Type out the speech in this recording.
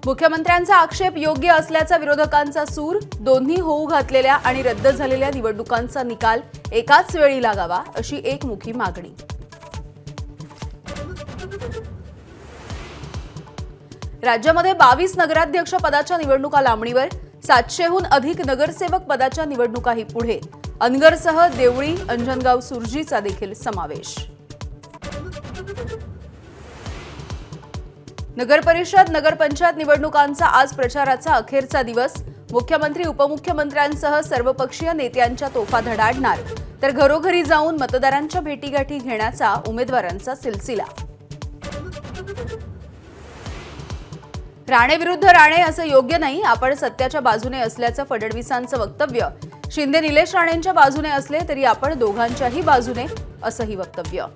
मुख्यमंत्र्यांचा आक्षेप योग्य असल्याचा विरोधकांचा सूर। दोन्ही होऊ घातलेल्या आणि रद्द झालेल्या निवडणुकांचा निकाल एकाच वेळी लागावा अशी एकमुखी मागणी। राज्यामध्ये 22 नगराध्यक्ष पदाच्या निवडणुका लांबणीवर। 700हून अधिक नगरसेवक पदाच्या निवडणुकाही पुढे। अनगरसह देवळी, अंजनगाव, सुरजीचा देखील समावेश। नगरपरिषद, नगरपंचायत निवडणुकांचा आज प्रचाराचा अखेरचा दिवस। मुख्यमंत्री, उपमुख्यमंत्र्यांसह सर्वपक्षीय नेत्यांच्या तोफा धडाडणार, तर घरोघरी जाऊन मतदारांच्या भेटीगाठी घेण्याचा उमेदवारांचा सिलसिला। राणे विरुद्ध राणे असं योग्य नाही, आपण सत्याच्या बाजूने असल्याचं फडणवीसांचं वक्तव्य। शिंदे निलेश राणेंच्या बाजूने असले तरी आपण दोघांच्याही बाजूने, असंही वक्तव्य।